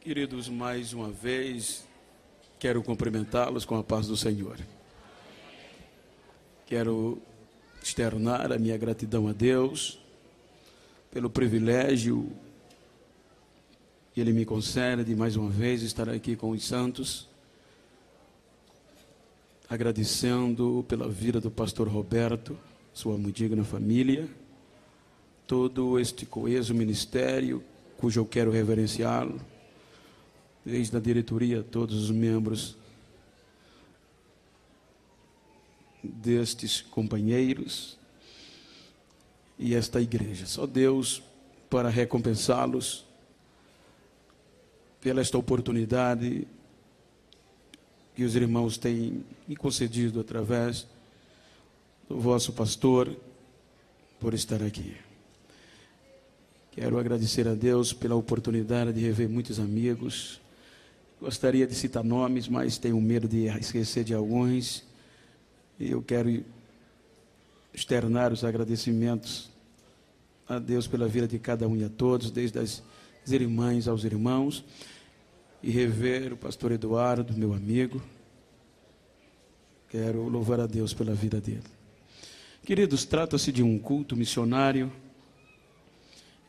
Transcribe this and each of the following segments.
Queridos, mais uma vez, quero cumprimentá-los com a paz do Senhor. Quero externar a minha gratidão a Deus pelo privilégio que Ele me concede de mais uma vez estar aqui com os santos, agradecendo pela vida do pastor Roberto, sua muito digna família, todo este coeso ministério, cujo eu quero reverenciá-lo, desde a diretoria, todos os membros destes companheiros e esta igreja. Só Deus para recompensá-los pela esta oportunidade que os irmãos têm me concedido através do vosso pastor por estar aqui. Quero agradecer a Deus pela oportunidade de rever muitos amigos. Gostaria de citar nomes, mas tenho medo de esquecer de alguns. E eu quero externar os agradecimentos a Deus pela vida de cada um e a todos, desde as irmãs aos irmãos, e rever o pastor Eduardo, meu amigo. Quero louvar a Deus pela vida dele. Queridos, trata-se de um culto missionário,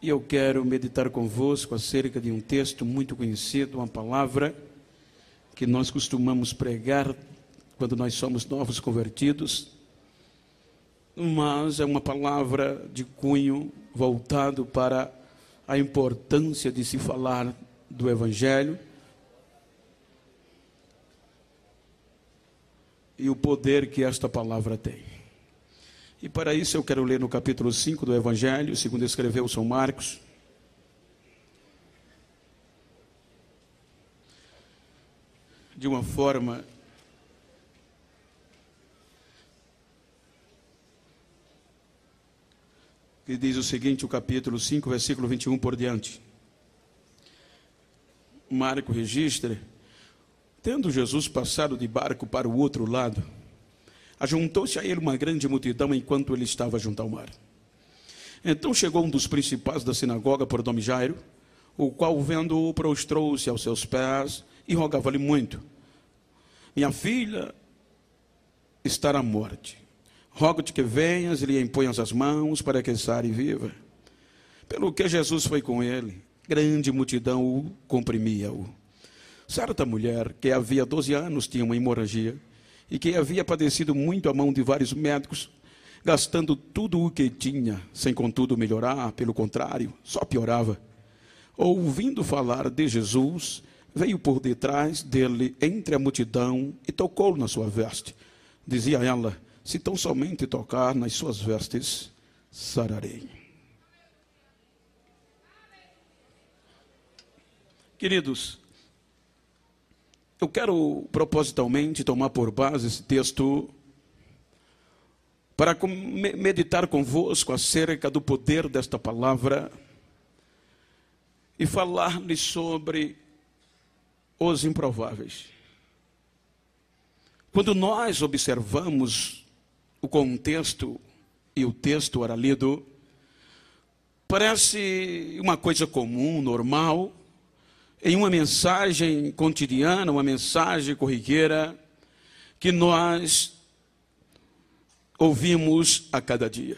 e eu quero meditar convosco acerca de um texto muito conhecido, uma palavra que nós costumamos pregar quando nós somos novos convertidos, mas é uma palavra de cunho voltado para a importância de se falar do Evangelho e o poder que esta palavra tem. E para isso eu quero ler no capítulo 5 do Evangelho, segundo escreveu São Marcos, de uma forma que diz o seguinte, o capítulo 5, versículo 21 por diante. Marcos registra: tendo Jesus passado de barco para o outro lado, ajuntou-se a ele uma grande multidão enquanto ele estava junto ao mar. Então chegou um dos principais da sinagoga, por nome Jairo, o qual, vendo-o, prostrou-se aos seus pés e rogava-lhe muito: minha filha está à morte. Rogo-te que venhas e lhe imponhas as mãos para que sare e viva. Pelo que Jesus foi com ele, grande multidão o comprimia-o. Certa mulher, que havia 12 anos tinha uma hemorragia, e que havia padecido muito à mão de vários médicos, gastando tudo o que tinha, sem contudo melhorar, pelo contrário, só piorava. Ouvindo falar de Jesus, veio por detrás dele entre a multidão e tocou na sua veste. Dizia ela: se tão somente tocar nas suas vestes, sararei. Queridos, eu quero propositalmente tomar por base esse texto para meditar convosco acerca do poder desta palavra e falar-lhes sobre os improváveis. Quando nós observamos o contexto e o texto ora lido, parece uma coisa comum, normal, em uma mensagem cotidiana, uma mensagem corriqueira, que nós ouvimos a cada dia.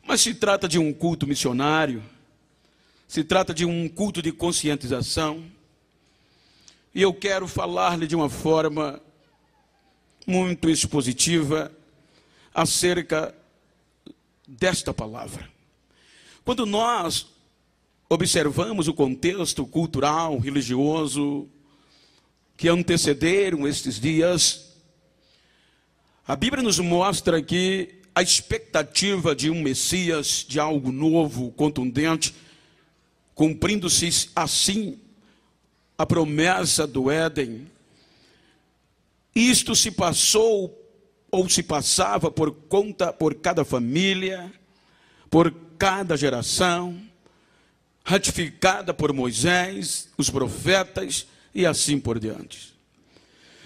Mas se trata de um culto missionário, se trata de um culto de conscientização, e eu quero falar-lhe de uma forma muito expositiva acerca desta palavra. Quando nós observamos o contexto cultural, religioso, que antecederam estes dias, a Bíblia nos mostra que a expectativa de um Messias, de algo novo, contundente, cumprindo-se assim a promessa do Éden, isto se passou ou se passava por cada família, por cada geração, ratificada por Moisés, os profetas e assim por diante.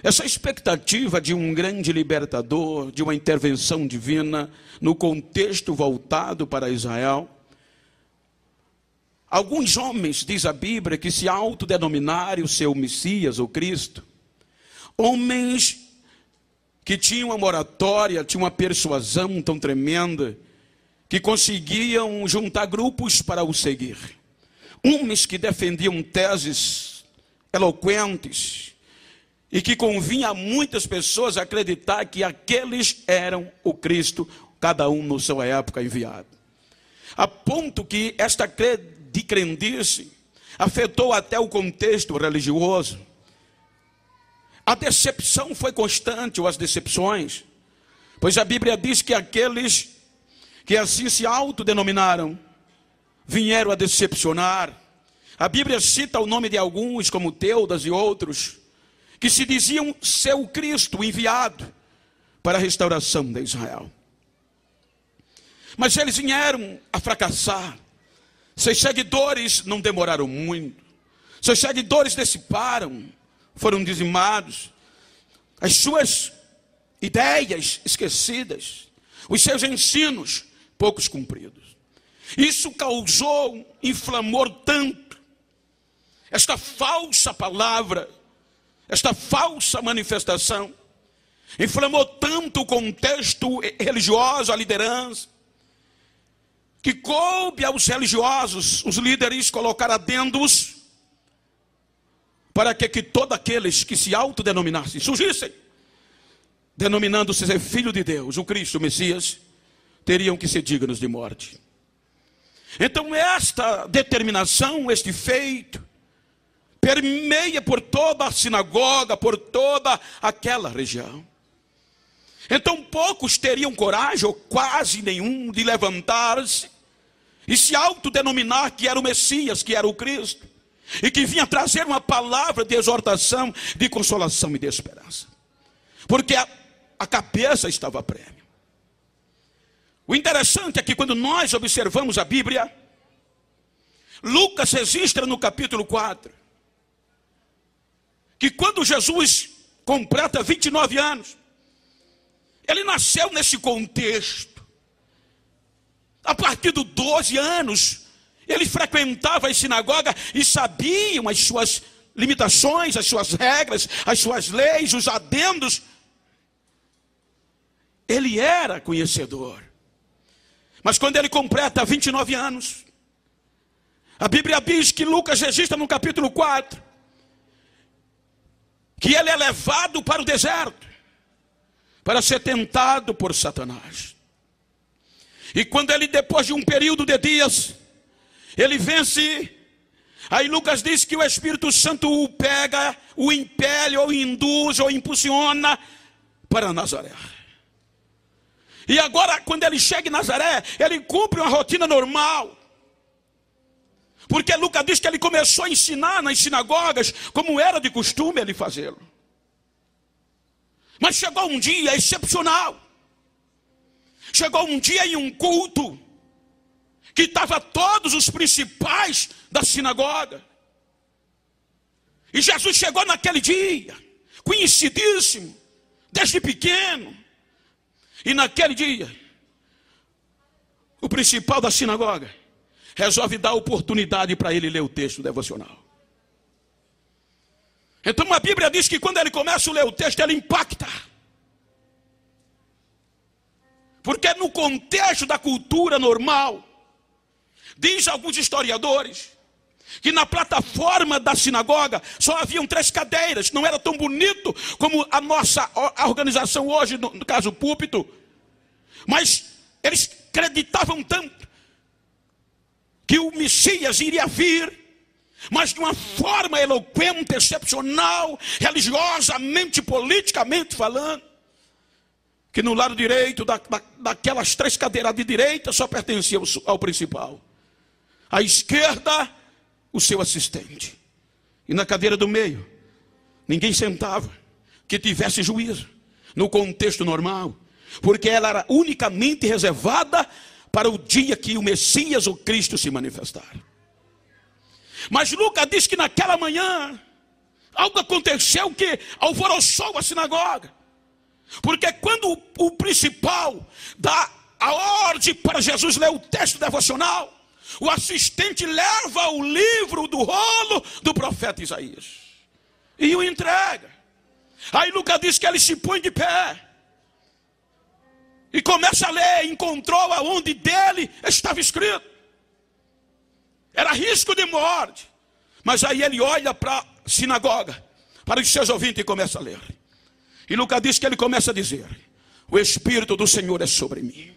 Essa expectativa de um grande libertador, de uma intervenção divina no contexto voltado para Israel, alguns homens, diz a Bíblia, que se autodenominaram o seu Messias, ou Cristo, homens que tinham uma oratória, tinham uma persuasão tão tremenda, que conseguiam juntar grupos para o seguir. Homens que defendiam teses eloquentes, e que convinha a muitas pessoas acreditar que aqueles eram o Cristo, cada um na sua época enviado. A ponto que esta crendice afetou até o contexto religioso. A decepção foi constante, ou as decepções, pois a Bíblia diz que aqueles que assim se autodenominaram vieram a decepcionar. A Bíblia cita o nome de alguns, como Teudas e outros, que se diziam ser o Cristo enviado para a restauração de Israel. Mas eles vieram a fracassar. Seus seguidores não demoraram muito. Seus seguidores dissiparam, foram dizimados. As suas ideias esquecidas, os seus ensinos poucos cumpridos. Isso causou, inflamou tanto esta falsa palavra, esta falsa manifestação, inflamou tanto o contexto religioso, a liderança, que coube aos religiosos, os líderes, colocar adendos para que todos aqueles que se autodenominassem, surgissem, denominando-se ser filho de Deus, o Cristo, o Messias, teriam que ser dignos de morte. Então esta determinação, este feito, permeia por toda a sinagoga, por toda aquela região. Então poucos teriam coragem, ou quase nenhum, de levantar-se e se autodenominar que era o Messias, que era o Cristo, e que vinha trazer uma palavra de exortação, de consolação e de esperança. Porque a cabeça estava a prêmio. O interessante é que quando nós observamos a Bíblia, Lucas registra no capítulo 4, que quando Jesus completa 29 anos, ele nasceu nesse contexto. A partir dos 12 anos, ele frequentava as sinagogas e sabiam as suas limitações, as suas regras, as suas leis, os adendos. Ele era conhecedor. Mas quando ele completa 29 anos, a Bíblia diz que Lucas registra no capítulo 4, que ele é levado para o deserto, para ser tentado por Satanás. E quando ele, depois de um período de dias, ele vence, aí Lucas diz que o Espírito Santo o pega, o impele, ou induz, ou impulsiona para Nazaré. E agora, quando ele chega em Nazaré, ele cumpre uma rotina normal. Porque Lucas diz que ele começou a ensinar nas sinagogas, como era de costume ele fazê-lo. Mas chegou um dia excepcional. Chegou um dia em um culto, que estava todos os principais da sinagoga. E Jesus chegou naquele dia, conhecidíssimo, desde pequeno. E naquele dia, o principal da sinagoga resolve dar oportunidade para ele ler o texto devocional. Então a Bíblia diz que quando ele começa a ler o texto, ele impacta. Porque no contexto da cultura normal, diz alguns historiadores, que na plataforma da sinagoga só haviam 3 cadeiras, não era tão bonito como a nossa organização hoje, no caso púlpito. Mas eles acreditavam tanto que o Messias iria vir, mas de uma forma eloquente, excepcional, religiosamente, politicamente falando, que no lado direito daquelas 3 cadeiras de direita só pertencia ao principal. À esquerda, o seu assistente. E na cadeira do meio, ninguém sentava que tivesse juízo, no contexto normal, porque ela era unicamente reservada para o dia que o Messias, o Cristo, se manifestar. Mas Lucas diz que naquela manhã, algo aconteceu que alvoroçou a sinagoga. Porque quando o principal dá a ordem para Jesus ler o texto devocional, o assistente leva o livro do rolo do profeta Isaías e o entrega. Aí Lucas diz que ele se põe de pé e começa a ler. Encontrou aonde dele estava escrito. Era risco de morte. Mas aí ele olha para a sinagoga, para os seus ouvintes, e começa a ler. E Lucas diz que ele começa a dizer: o Espírito do Senhor é sobre mim.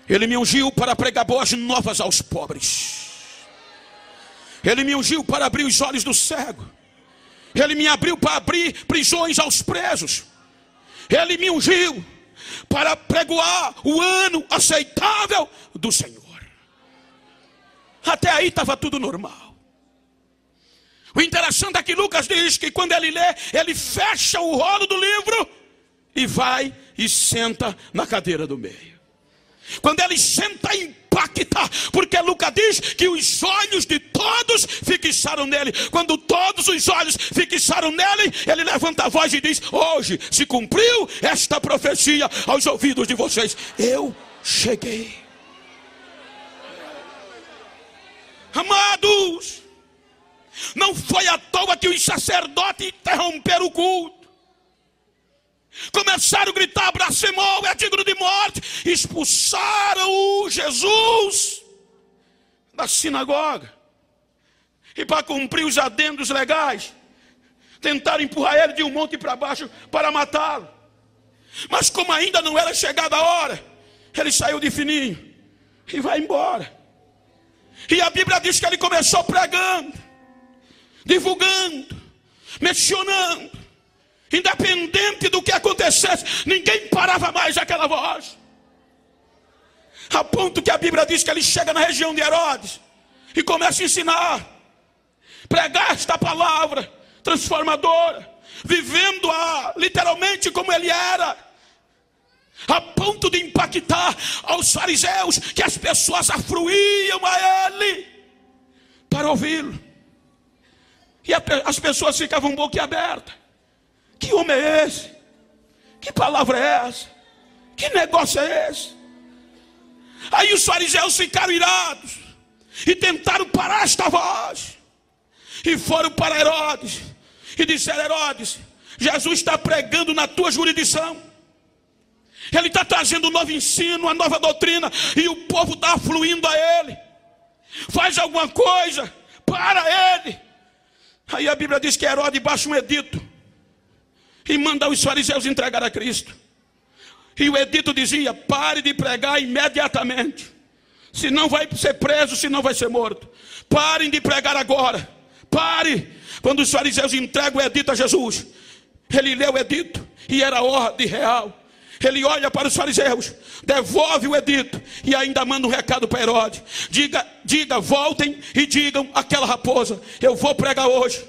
Ele me ungiu para pregar boas novas aos pobres. Ele me ungiu para abrir os olhos do cego. Ele me abriu para abrir prisões aos presos. Ele me ungiu para pregoar o ano aceitável do Senhor. Até aí estava tudo normal. O interessante é que Lucas diz que quando ele lê, ele fecha o rolo do livro e vai e senta na cadeira do meio. Quando ele senta, impacta, porque Lucas diz que os olhos de todos fixaram nele. Quando todos os olhos fixaram nele, ele levanta a voz e diz: hoje se cumpriu esta profecia aos ouvidos de vocês. Eu cheguei. Amados, não foi à toa que os sacerdotes interromperam o culto. Começaram a gritar: blasfemou, é digno de morte. Expulsaram o Jesus da sinagoga. E para cumprir os adendos legais, tentaram empurrar ele de um monte para baixo para matá-lo. Mas como ainda não era chegada a hora, ele saiu de fininho e vai embora. E a Bíblia diz que ele começou pregando, divulgando, mencionando. Independente do que acontecesse, ninguém parava mais aquela voz. A ponto que a Bíblia diz que ele chega na região de Herodes e começa a ensinar, pregar esta palavra transformadora, vivendo-a literalmente como ele era, a ponto de impactar aos fariseus, que as pessoas afluíam a ele para ouvi-lo. E as pessoas ficavam boquiabertas. Que homem é esse? Que palavra é essa? Que negócio é esse? Aí os fariseus ficaram irados e tentaram parar esta voz. E foram para Herodes e disseram: Herodes, Jesus está pregando na tua jurisdição. Ele está trazendo um novo ensino, uma nova doutrina, e o povo está afluindo a ele. Faz alguma coisa para ele. Aí a Bíblia diz que Herodes baixa um edito e manda os fariseus entregar a Cristo. E o edito dizia: pare de pregar imediatamente, senão vai ser preso, senão vai ser morto. Parem de pregar agora, pare. Quando os fariseus entregam o edito a Jesus, ele lê o edito e era ordem real. Ele olha para os fariseus, devolve o edito e ainda manda um recado para Herodes: diga, voltem e digam àquela raposa: eu vou pregar hoje,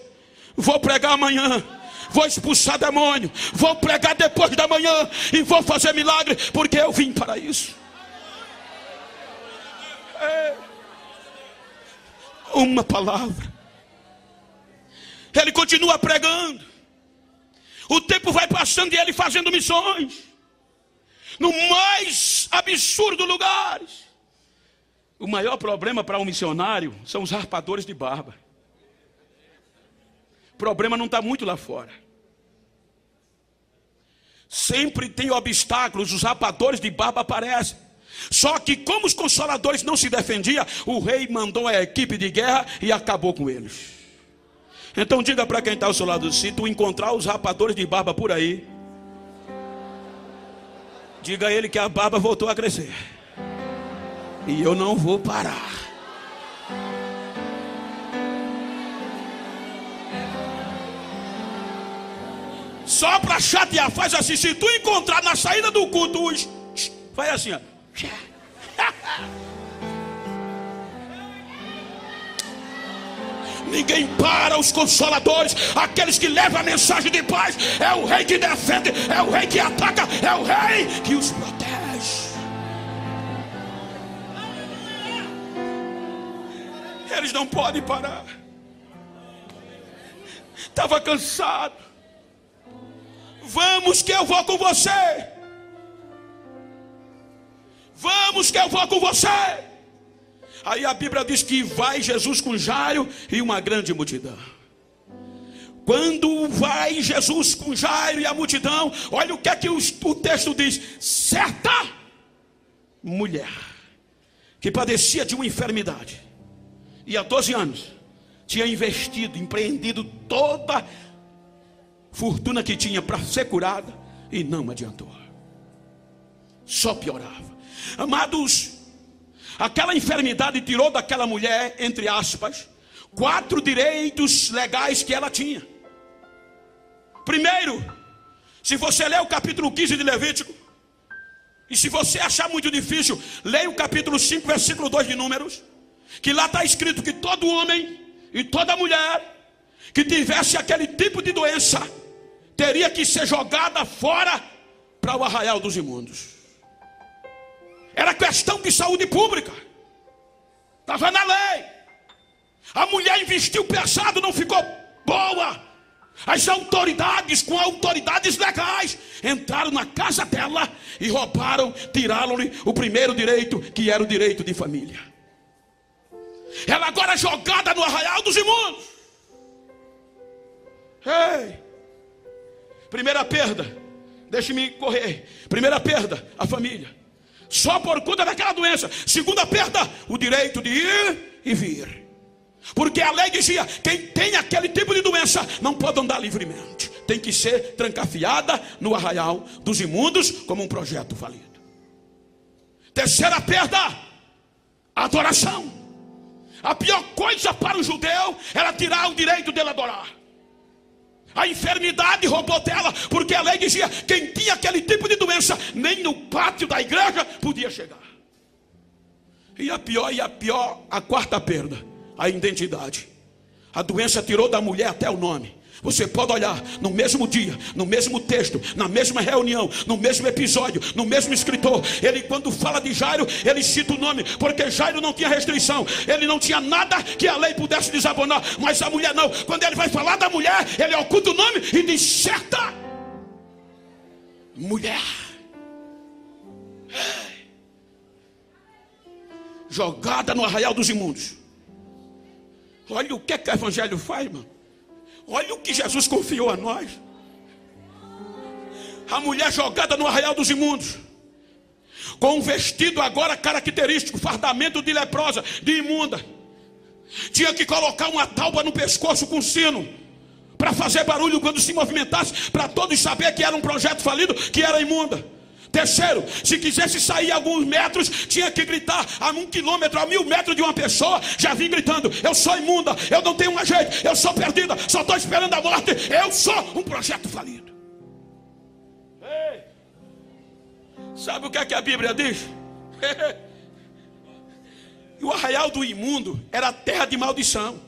vou pregar amanhã, vou expulsar demônio, vou pregar depois da manhã e vou fazer milagre, porque eu vim para isso. Uma palavra. Ele continua pregando. O tempo vai passando e ele fazendo missões no mais absurdo lugares. O maior problema para um missionário são os raspadores de barba. O problema não está muito lá fora. Sempre tem obstáculos, os rapadores de barba aparecem. Só que como os consoladores não se defendiam, o rei mandou a equipe de guerra e acabou com eles. Então diga para quem está ao seu lado: se tu encontrar os rapadores de barba por aí, diga a ele que a barba voltou a crescer. E eu não vou parar. Só para chatear, faz assim: se tu encontrar na saída do culto, faz assim, ó. Ninguém para os consoladores, aqueles que levam a mensagem de paz. É o rei que defende, é o rei que ataca, é o rei que os protege. Eles não podem parar. Estava cansado. Vamos que eu vou com você. Vamos que eu vou com você. Aí a Bíblia diz que vai Jesus com Jairo e uma grande multidão. Quando vai Jesus com Jairo e a multidão, olha o que é que o texto diz: certa mulher que padecia de uma enfermidade, e há 12 anos tinha investido, empreendido toda a fortuna que tinha para ser curada, e não adiantou, só piorava. Amados, aquela enfermidade tirou daquela mulher, entre aspas, 4 direitos legais que ela tinha. Primeiro, se você ler o capítulo 15 de Levítico, e se você achar muito difícil, leia o capítulo 5, versículo 2 de Números, que lá está escrito que todo homem e toda mulher que tivesse aquele tipo de doença teria que ser jogada fora para o arraial dos imundos. Era questão de saúde pública, estava na lei. A mulher investiu pesado, não ficou boa. As autoridades, com autoridades legais, entraram na casa dela e roubaram, tiraram-lhe o primeiro direito, que era o direito de família. Ela agora é jogada no arraial dos imundos. Ei, primeira perda, deixe-me correr. Primeira perda, a família, só por conta daquela doença. Segunda perda, o direito de ir e vir. Porque a lei dizia: quem tem aquele tipo de doença não pode andar livremente, tem que ser trancafiada no arraial dos imundos, como um projeto falido. Terceira perda, a adoração. A pior coisa para o judeu era tirar o direito dele adorar. A enfermidade roubou dela, porque a lei dizia: quem tinha aquele tipo de doença, nem no pátio da igreja podia chegar. E a pior, a quarta perda, a identidade. A doença tirou da mulher até o nome. Você pode olhar no mesmo dia, no mesmo texto, na mesma reunião, no mesmo episódio, no mesmo escritor. Ele, quando fala de Jairo, ele cita o nome, porque Jairo não tinha restrição, ele não tinha nada que a lei pudesse desabonar. Mas a mulher não. Quando ele vai falar da mulher, ele oculta o nome e diz: certa mulher, jogada no arraial dos imundos. Olha o que o evangelho faz, irmão. Olha o que Jesus confiou a nós. A mulher jogada no arraial dos imundos, com um vestido agora característico, fardamento de leprosa, de imunda. Tinha que colocar uma tauba no pescoço com sino, para fazer barulho quando se movimentasse, para todos saber que era um projeto falido, que era imunda. Terceiro, se quisesse sair alguns metros, tinha que gritar a 1 quilômetro, a 1000 metros de uma pessoa. Já vim gritando: eu sou imunda, eu não tenho mais jeito, eu sou perdida, só estou esperando a morte, eu sou um projeto falido. Ei, sabe o que é que a Bíblia diz? O arraial do imundo era terra de maldição.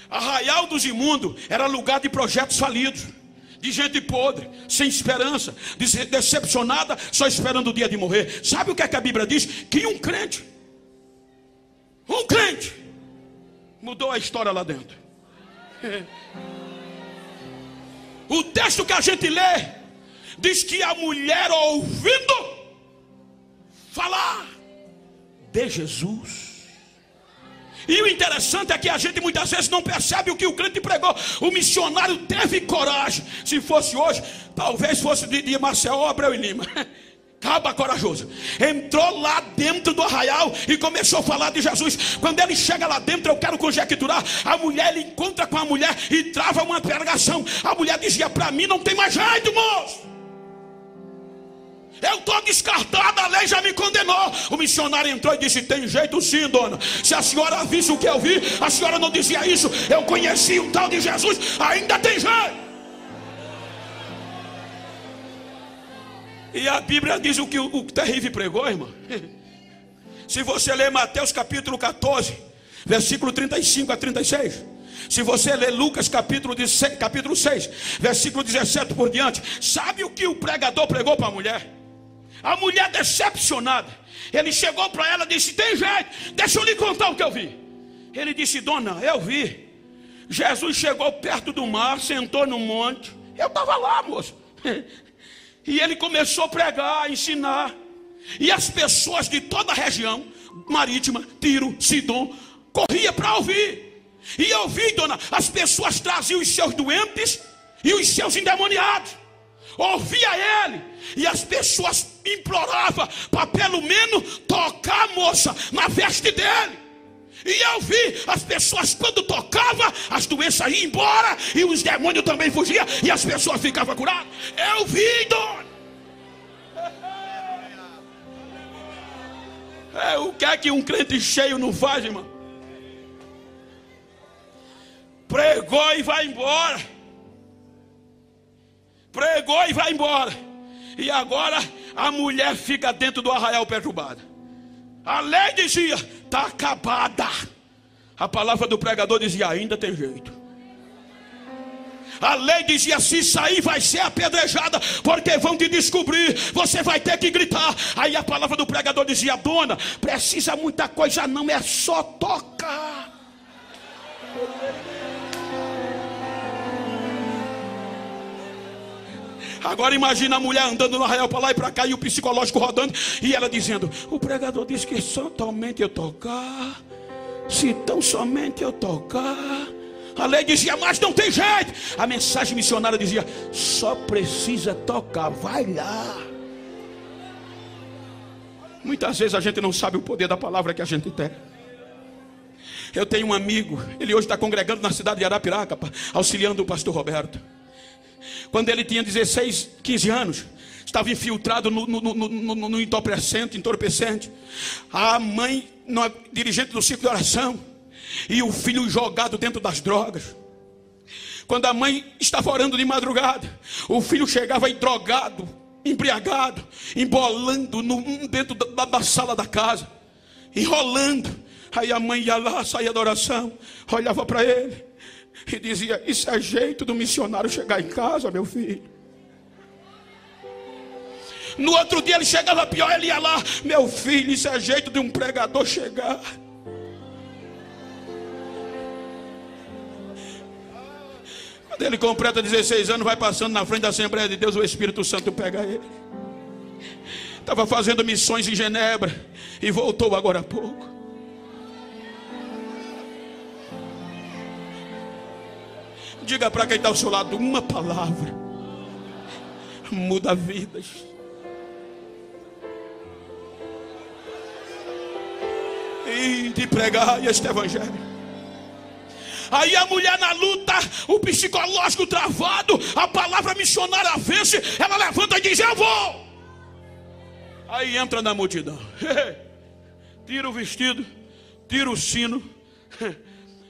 Arraial dos imundos era lugar de projetos falidos, de gente podre, sem esperança, decepcionada, só esperando o dia de morrer. Sabe o que é que a Bíblia diz? Que um crente mudou a história lá dentro. O texto que a gente lê diz que a mulher, ouvindo falar de Jesus. E o interessante é que a gente muitas vezes não percebe o que o crente pregou. O missionário teve coragem. Se fosse hoje, talvez fosse de Maceió, Abreu e Lima. Caba corajoso. Entrou lá dentro do arraial e começou a falar de Jesus. Quando ele chega lá dentro, eu quero conjecturar, a mulher, ele encontra com a mulher e trava uma pregação. A mulher dizia: para mim não tem mais jeito, moço, eu estou descartada, a lei já me condenou. O missionário entrou e disse: tem jeito sim, dona. Se a senhora visse o que eu vi, a senhora não dizia isso. Eu conheci o tal de Jesus, ainda tem jeito. E a Bíblia diz o que o terrível pregou, irmão. Se você ler Mateus capítulo 14, versículo 35 a 36. Se você ler Lucas capítulo 6, versículo 17 por diante. Sabe o que o pregador pregou para a mulher? A mulher decepcionada, ele chegou para ela e disse: tem jeito, deixa eu lhe contar o que eu vi. Ele disse: dona, eu vi. Jesus chegou perto do mar, sentou no monte. Eu estava lá, moço. E ele começou a pregar, a ensinar. E as pessoas de toda a região Marítima, Tiro, Sidom, corria para ouvir. E eu vi, dona, as pessoas traziam os seus doentes e os seus endemoniados. Ouvia ele, e as pessoas imploravam para pelo menos tocar a moça na veste dele. E eu vi as pessoas, quando tocavam, as doenças iam embora, e os demônios também fugiam, e as pessoas ficavam curadas. Eu vi, dona. O que é que um crente cheio não faz, irmão? Pregou e vai embora. Pregou e vai embora. E agora a mulher fica dentro do arraial perturbada. A lei dizia, está acabada. A palavra do pregador dizia, ainda tem jeito. A lei dizia, se sair vai ser apedrejada, porque vão te descobrir, você vai ter que gritar. Aí a palavra do pregador dizia, dona, precisa muita coisa não, é só tocar. Agora imagina a mulher andando no arraial para lá e para cá, e o psicológico rodando, e ela dizendo, o pregador disse que somente eu tocar, se tão somente eu tocar. A lei dizia, mas não tem jeito. A mensagem missionária dizia, só precisa tocar, vai lá. Muitas vezes a gente não sabe o poder da palavra que a gente tem. Eu tenho um amigo, ele hoje está congregando na cidade de Arapiraca, auxiliando o pastor Roberto. Quando ele tinha 16, 15 anos, estava infiltrado no entorpecente. A mãe, dirigente do ciclo de oração, e o filho jogado dentro das drogas. Quando a mãe estava orando de madrugada, o filho chegava aí drogado, embriagado, embolando dentro da sala da casa, enrolando. Aí a mãe ia lá, saía da oração, olhava para ele e dizia, isso é jeito do missionário chegar em casa, meu filho. No outro dia ele chegava pior, ele ia lá, meu filho, isso é jeito de um pregador chegar. Quando ele completa 16 anos, vai passando na frente da Assembleia de Deus, o Espírito Santo pega ele. Estava fazendo missões em Genebra e voltou agora há pouco. Diga para quem está ao seu lado, uma palavra muda vidas. E de pregar este evangelho. Aí a mulher na luta, o psicológico travado, a palavra missionária vence, ela levanta e diz, eu vou. Aí entra na multidão, tira o vestido, tira o sino,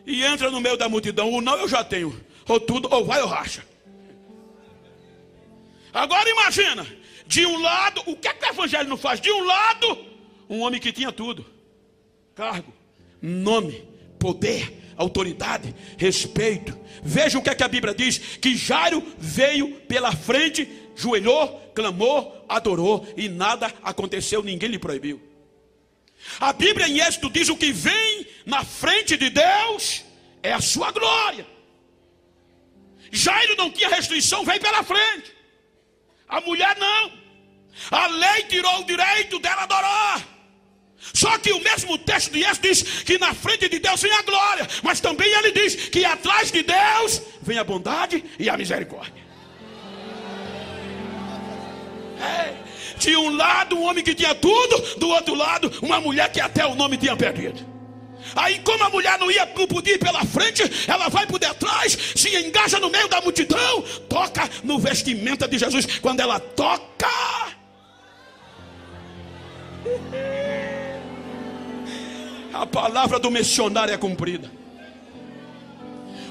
e entra no meio da multidão. O não eu já tenho, ou tudo, ou vai ou racha. Agora imagina, de um lado, o que é que o evangelho não faz? De um lado, um homem que tinha tudo, cargo, nome, poder, autoridade, respeito. Veja o que é que a Bíblia diz, que Jairo veio pela frente, joelhou, clamou, adorou, e nada aconteceu, ninguém lhe proibiu. A Bíblia em Êxodo diz, o que vem na frente de Deus é a sua glória. Jairo não tinha restrição, veio pela frente. A mulher não. A lei tirou o direito dela adorar. Só que o mesmo texto de Êxodo diz que na frente de Deus vem a glória, mas também ele diz que atrás de Deus vem a bondade e a misericórdia. De um lado um homem que tinha tudo, do outro lado uma mulher que até o nome tinha perdido. Aí como a mulher não podia ir pela frente, ela vai por detrás, se engaja no meio da multidão, toca no vestimenta de Jesus. Quando ela toca, a palavra do missionário é cumprida.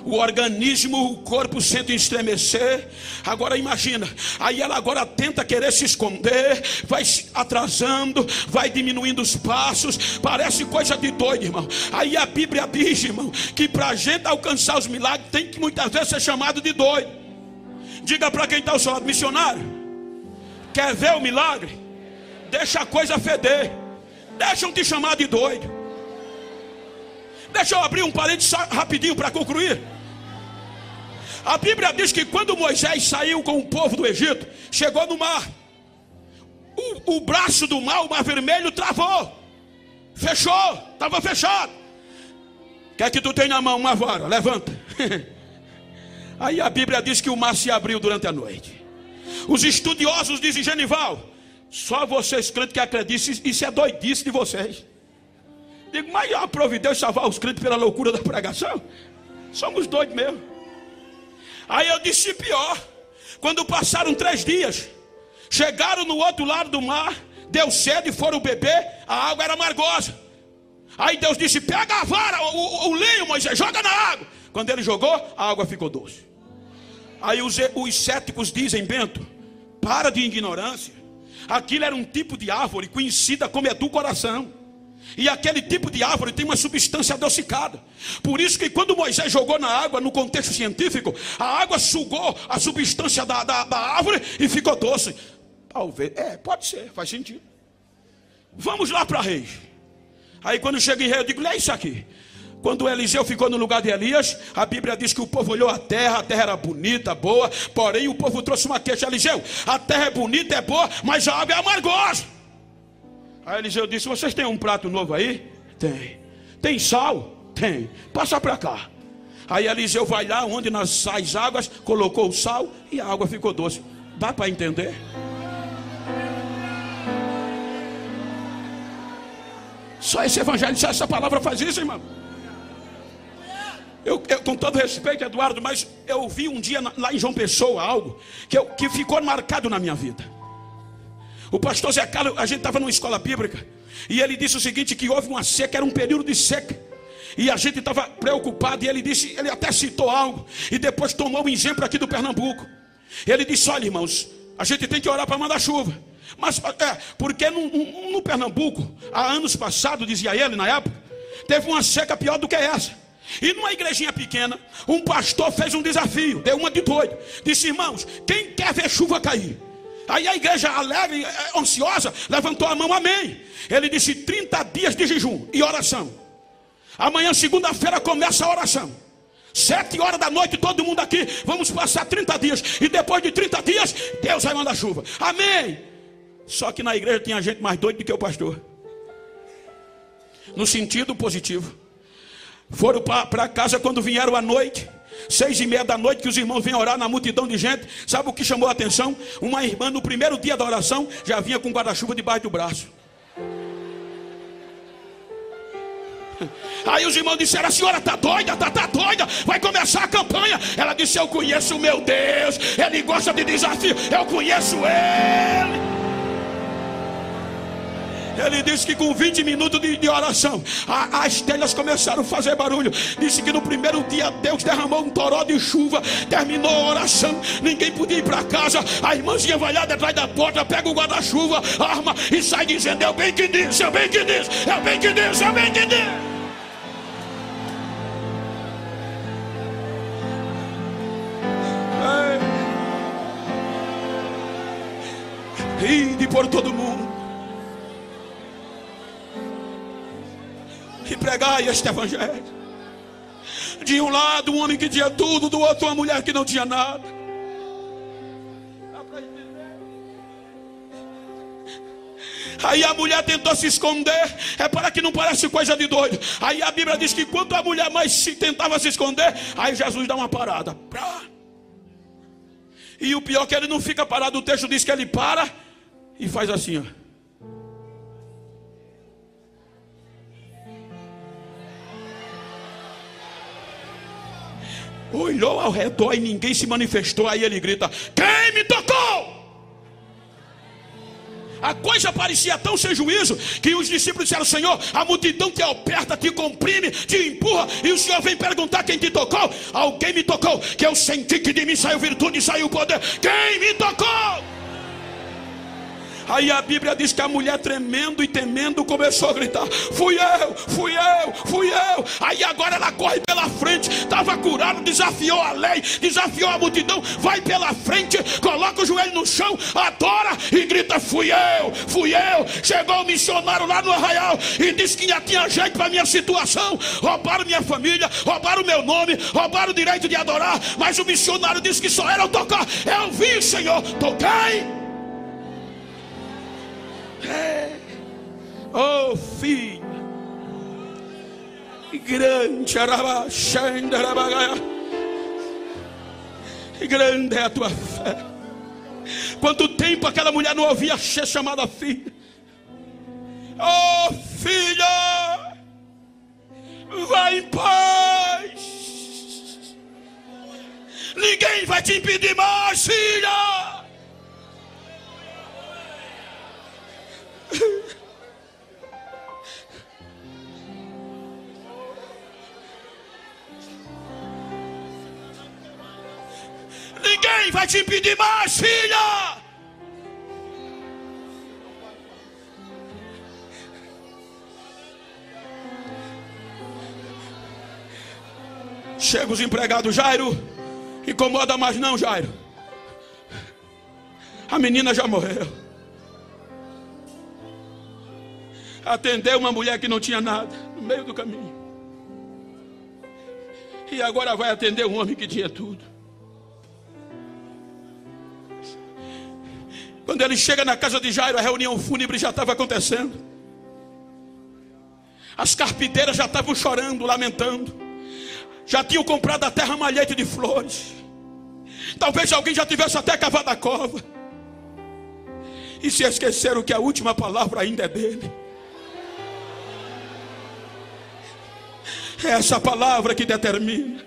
O organismo, o corpo sente estremecer. Agora imagina, aí ela agora tenta querer se esconder, vai se atrasando, vai diminuindo os passos, parece coisa de doido, irmão. Aí a Bíblia diz, irmão, que para a gente alcançar os milagres tem que muitas vezes ser chamado de doido. Diga para quem está ao seu lado, missionário, quer ver o milagre? Deixa a coisa feder, deixam te chamar de doido. Deixa eu abrir um parênteses rapidinho para concluir. A Bíblia diz que quando Moisés saiu com o povo do Egito, chegou no mar, o braço do mar, o mar vermelho, travou, Fechou, estava fechado. O que é que tu tem na mão? Uma vara, levanta. Aí a Bíblia diz que o mar se abriu durante a noite. Os estudiosos dizem: Genival, só vocês crentes que acreditam, isso é doidice de vocês. Digo, mas aprove Deus salvar os crentes pela loucura da pregação? Somos doidos mesmo. Aí eu disse pior. Quando passaram 3 dias, chegaram no outro lado do mar, deu sede e foram beber, a água era amargosa. Aí Deus disse: pega a vara, o linho, Moisés, joga na água. Quando ele jogou, a água ficou doce. Aí os céticos dizem: Bento, para de ignorância. Aquilo era um tipo de árvore conhecida como edulcoração. E aquele tipo de árvore tem uma substância adocicada. Por isso que quando Moisés jogou na água, no contexto científico, a água sugou a substância da árvore e ficou doce. Talvez, pode ser, faz sentido. Vamos lá para Reis. Aí quando chega em Reis, eu digo: lê isso aqui. Quando Eliseu ficou no lugar de Elias, a Bíblia diz que o povo olhou a terra era bonita, boa, porém o povo trouxe uma queixa: Eliseu, a terra é bonita, é boa, mas a água é amargosa. Aí Eliseu disse: vocês têm um prato novo aí? Tem. Tem sal? Tem. Passa para cá. Aí Eliseu vai lá onde nas águas, colocou o sal e a água ficou doce. Dá para entender? Só esse evangelho, só essa palavra faz isso, irmão. Eu, com todo respeito, Eduardo, mas eu vi um dia lá em João Pessoa algo que ficou marcado na minha vida. O pastor Zé Carlos, a gente estava numa escola bíblica, e ele disse o seguinte: que houve uma seca, era um período de seca, e a gente estava preocupado, e ele disse, ele até citou algo, e depois tomou um exemplo aqui do Pernambuco. Ele disse: olha, irmãos, a gente tem que orar para mandar chuva. Mas porque no Pernambuco, há anos passados, dizia ele na época, teve uma seca pior do que essa. E numa igrejinha pequena, um pastor fez um desafio, deu uma de doido. Disse: irmãos, quem quer ver chuva cair? Aí a igreja alegre, ansiosa, levantou a mão, amém. Ele disse: 30 dias de jejum e oração. Amanhã, segunda-feira, começa a oração. 7 horas da noite, todo mundo aqui, vamos passar 30 dias. E depois de 30 dias, Deus vai mandar chuva, amém. Só que na igreja tinha gente mais doida do que o pastor. No sentido positivo. Foram para casa quando vieram à noite, 6:30 da noite, que os irmãos vêm orar na multidão de gente. Sabe o que chamou a atenção? Uma irmã no primeiro dia da oração já vinha com guarda-chuva debaixo do braço. Aí os irmãos disseram: a senhora está doida, tá doida, vai começar a campanha. Ela disse: eu conheço o meu Deus, Ele gosta de desafio, eu conheço Ele. Ele disse que com 20 minutos de oração, as telhas começaram a fazer barulho. Disse que no primeiro dia Deus derramou um toró de chuva. Terminou a oração, ninguém podia ir para casa. A irmãzinha vai lá detrás da porta, pega o guarda-chuva, arma e sai dizendo: eu bem que disse, eu bem que disse, eu bem que disse, eu bem que disse. Ide por todo mundo e pregai este evangelho. De um lado um homem que tinha tudo, do outro uma mulher que não tinha nada. Aí a mulher tentou se esconder, para que não pareça coisa de doido. Aí a Bíblia diz que quando a mulher mais tentava se esconder, aí Jesus dá uma parada. E o pior é que ele não fica parado. O texto diz que ele para e faz assim, ó. Olhou ao redor e ninguém se manifestou. Aí ele grita: quem me tocou? A coisa parecia tão sem juízo que os discípulos disseram: Senhor, a multidão te aperta, te comprime, te empurra, e o Senhor vem perguntar quem te tocou. Alguém me tocou, que eu senti que de mim saiu virtude, saiu poder. Quem me tocou? Aí a Bíblia diz que a mulher, tremendo e temendo, começou a gritar: fui eu, fui eu, fui eu. Aí agora ela corre pela frente, estava curada, desafiou a lei, desafiou a multidão, vai pela frente, coloca o joelho no chão, adora e grita: fui eu, fui eu. Chegou o missionário lá no arraial e disse que já tinha jeito para a minha situação. Roubaram minha família, roubaram meu nome, roubaram o direito de adorar, mas o missionário disse que só era eu tocar. Eu vi, Senhor, toquei. Oh filho, Grande grande é a tua fé. Quanto tempo aquela mulher não ouvia ser chamada filha. Oh filha, vai em paz. Ninguém vai te impedir mais, filha. Ninguém vai te impedir mais, filha. Chega os empregados, Jairo, incomoda mais não, Jairo. A menina já morreu. Atendeu uma mulher que não tinha nada no meio do caminho. E agora vai atender um homem que tinha tudo. Quando ele chega na casa de Jairo, a reunião fúnebre já estava acontecendo. As carpideiras já estavam chorando, lamentando. Já tinham comprado a terra malhete de flores. Talvez alguém já tivesse até cavado a cova. E se esqueceram que a última palavra ainda é dele. É essa palavra que determina.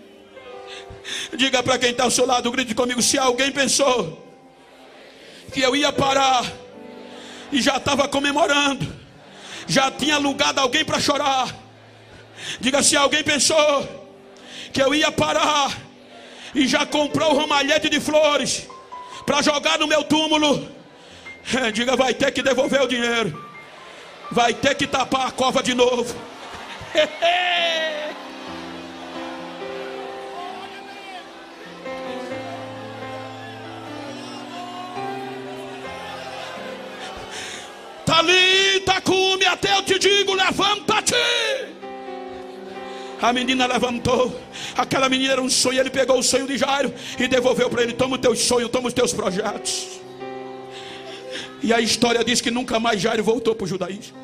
Diga para quem está ao seu lado, grite comigo: se alguém pensou que eu ia parar e já estava comemorando, já tinha alugado alguém para chorar. Diga: se alguém pensou que eu ia parar e já comprou o ramalhete de flores para jogar no meu túmulo, diga: vai ter que devolver o dinheiro, vai ter que tapar a cova de novo. Talita cume, até eu te digo, levanta-te. A menina levantou. Aquela menina era um sonho. Ele pegou o sonho de Jairo e devolveu para ele: toma os teus sonhos, toma os teus projetos. E a história diz que nunca mais Jairo voltou para o judaísmo.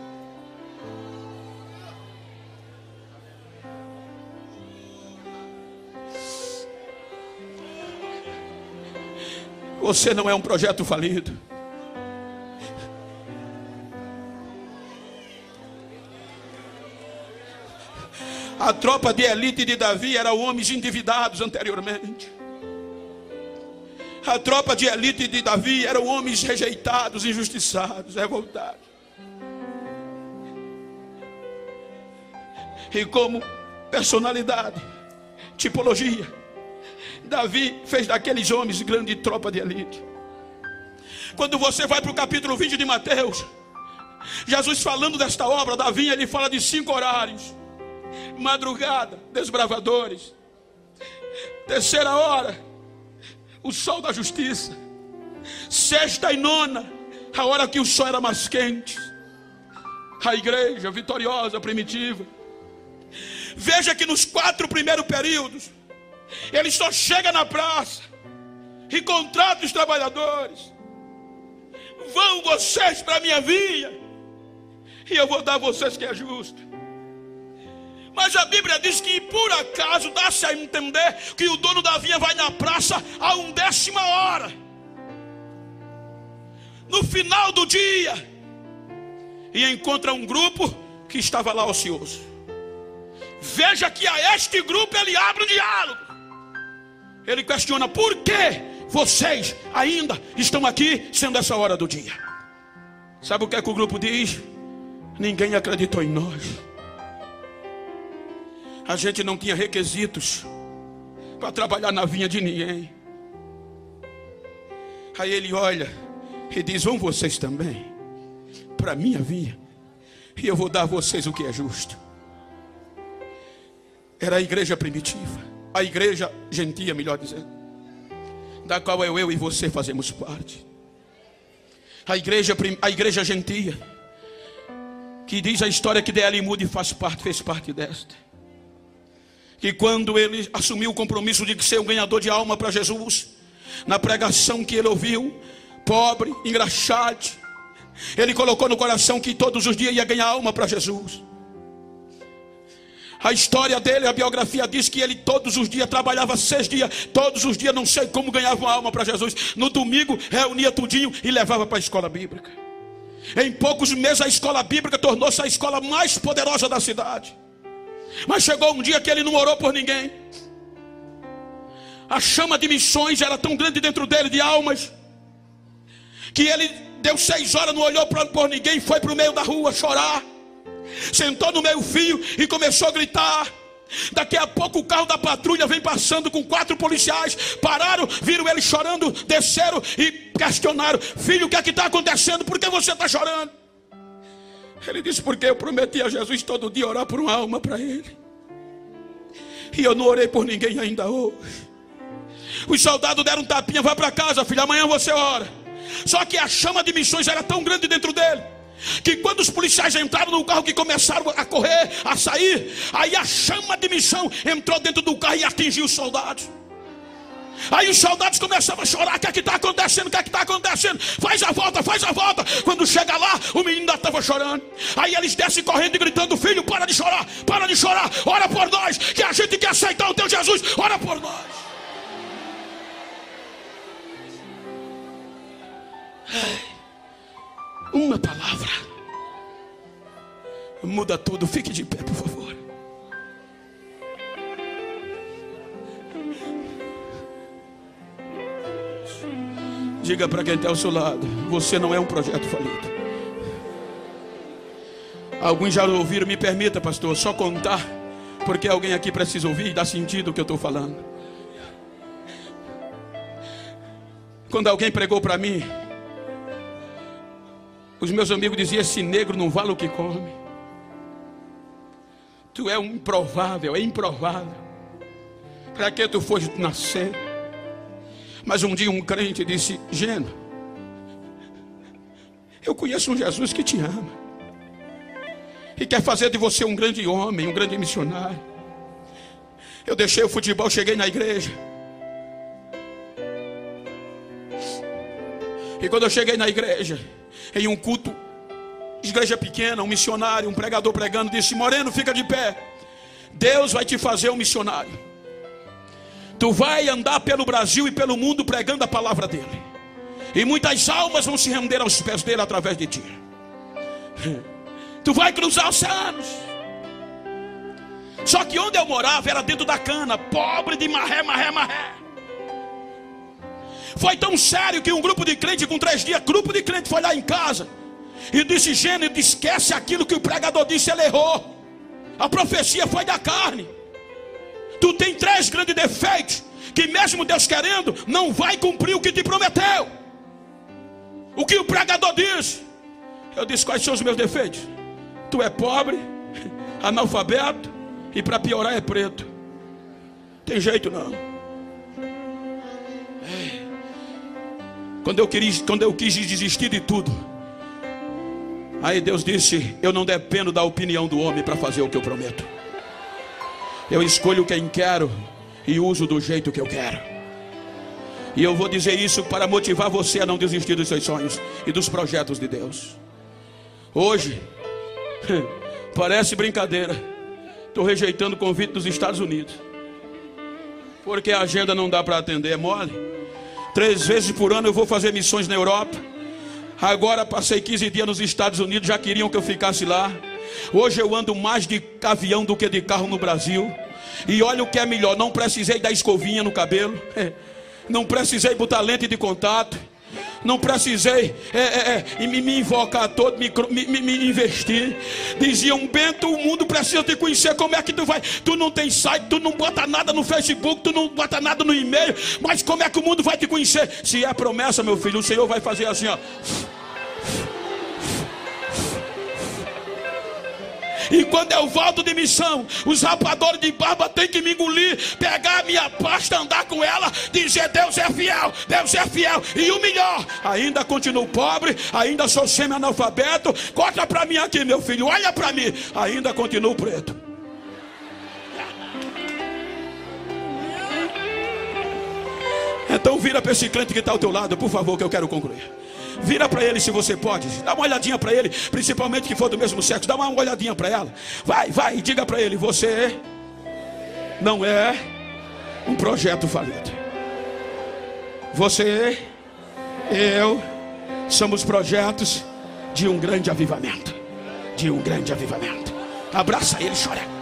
Você não é um projeto falido. A tropa de elite de Davi eram homens endividados anteriormente. A tropa de elite de Davi eram homens rejeitados, injustiçados, revoltados. E como personalidade, tipologia, Davi fez daqueles homens grande tropa de elite. Quando você vai para o capítulo 20 de Mateus, Jesus falando desta obra, Davi, ele fala de 5 horários. Madrugada, desbravadores. Terceira hora, o sol da justiça. Sexta e nona, a hora que o sol era mais quente. A igreja vitoriosa, primitiva. Veja que nos 4 primeiros períodos, ele só chega na praça e contrata os trabalhadores. Vão vocês para a minha vinha e eu vou dar a vocês que é justo. Mas a Bíblia diz que por acaso dá-se a entender que o dono da vinha vai na praça a 1/10 hora, no final do dia, e encontra um grupo que estava lá ocioso. Veja que a este grupo ele abre o diálogo. Ele questiona: por que vocês ainda estão aqui sendo essa hora do dia? Sabe o que é que o grupo diz? Ninguém acreditou em nós. A gente não tinha requisitos para trabalhar na vinha de ninguém. Aí ele olha e diz: vão vocês também para a minha vinha e eu vou dar a vocês o que é justo. Era a igreja primitiva, a igreja gentia, melhor dizendo, da qual eu e você fazemos parte. A igreja gentia, que diz a história que D.L. Moody fez parte desta. Que quando ele assumiu o compromisso de ser um ganhador de alma para Jesus, na pregação que ele ouviu, pobre, engraxado, ele colocou no coração que todos os dias ia ganhar alma para Jesus. A história dele, a biografia diz que ele todos os dias trabalhava 6 dias. Todos os dias, não sei como, ganhava uma alma para Jesus. No domingo, reunia tudinho e levava para a escola bíblica. Em poucos meses, a escola bíblica tornou-se a escola mais poderosa da cidade. Mas chegou um dia que ele não orou por ninguém. A chama de missões era tão grande dentro dele, de almas, que ele deu 6 horas, não olhou por ninguém, foi para o meio da rua chorar. Sentou no meio fio e começou a gritar. Daqui a pouco o carro da patrulha vem passando com 4 policiais. Pararam, viram ele chorando, desceram e questionaram: filho, o que é que está acontecendo? Por que você está chorando? Ele disse: porque eu prometi a Jesus todo dia orar por uma alma para ele, e eu não orei por ninguém ainda hoje. Os soldados deram um tapinha: vai para casa, filho, amanhã você ora. Só que a chama de missões era tão grande dentro dele, que quando os policiais entraram no carro, que começaram a correr, a sair, aí a chama de missão entrou dentro do carro e atingiu os soldados. Aí os soldados começavam a chorar: o que é que está acontecendo? O que é que está acontecendo? Faz a volta, faz a volta. Quando chega lá, o menino ainda estava chorando. Aí eles descem correndo e gritando: filho, para de chorar, ora por nós, que a gente quer aceitar o teu Jesus, ora por nós. Uma palavra muda tudo. Fique de pé, por favor. Diga para quem está ao seu lado: você não é um projeto falido. Alguns já ouviram, me permita, pastor, só contar, porque alguém aqui precisa ouvir e dar sentido o que eu estou falando. Quando alguém pregou para mim, os meus amigos diziam: esse negro não vale o que come. Tu é um improvável, é improvável. Para que tu foste nascer? Mas um dia um crente disse: Geno, eu conheço um Jesus que te ama e quer fazer de você um grande homem, um grande missionário. Eu deixei o futebol, cheguei na igreja. E quando eu cheguei na igreja, em um culto, igreja pequena, um missionário, um pregador pregando, disse: Moreno, fica de pé. Deus vai te fazer um missionário. Tu vai andar pelo Brasil e pelo mundo pregando a palavra dele, e muitas almas vão se render aos pés dele através de ti. Tu vai cruzar oceanos. Só que onde eu morava era dentro da cana, pobre de marré. Foi tão sério que um grupo de crente, com 3 dias, grupo de crente foi lá em casa e disse: Gênero, esquece aquilo que o pregador disse, ele errou. A profecia foi da carne. Tu tem 3 grandes defeitos que mesmo Deus querendo, não vai cumprir o que te prometeu. O que o pregador disse. Eu disse: quais são os meus defeitos? Tu é pobre, analfabeto e para piorar é preto. Tem jeito não. Quando eu quis desistir de tudo, aí Deus disse: eu não dependo da opinião do homem para fazer o que eu prometo. Eu escolho quem quero e uso do jeito que eu quero. E eu vou dizer isso para motivar você a não desistir dos seus sonhos e dos projetos de Deus. Hoje, parece brincadeira, estou rejeitando o convite dos Estados Unidos, porque a agenda não dá para atender, é mole. 3 vezes por ano eu vou fazer missões na Europa. Agora passei 15 dias nos Estados Unidos, já queriam que eu ficasse lá. Hoje eu ando mais de avião do que de carro no Brasil. E olha o que é melhor: não precisei dar escovinha no cabelo, não precisei botar lente de contato, não precisei me invocar todo, me investir. Diziam: Bento, o mundo precisa te conhecer. Como é que tu vai? Tu não tem site, tu não bota nada no Facebook, tu não bota nada no e-mail. Mas como é que o mundo vai te conhecer? Se é promessa, meu filho, o Senhor vai fazer assim, ó. E quando eu volto de missão, os rapadores de barba têm que me engolir, pegar a minha pasta, andar com ela, dizer: Deus é fiel, Deus é fiel. E o melhor, ainda continuo pobre, ainda sou semi-analfabeto. Corta para mim aqui, meu filho, olha para mim, ainda continuo preto. Então vira para esse crente que está ao teu lado, por favor, que eu quero concluir. Vira para ele se você pode. Dá uma olhadinha para ele, principalmente que for do mesmo sexo. Dá uma olhadinha para ela. Vai, diga para ele: você não é um projeto falido. Você, eu, somos projetos de um grande avivamento. De um grande avivamento. Abraça ele, chora.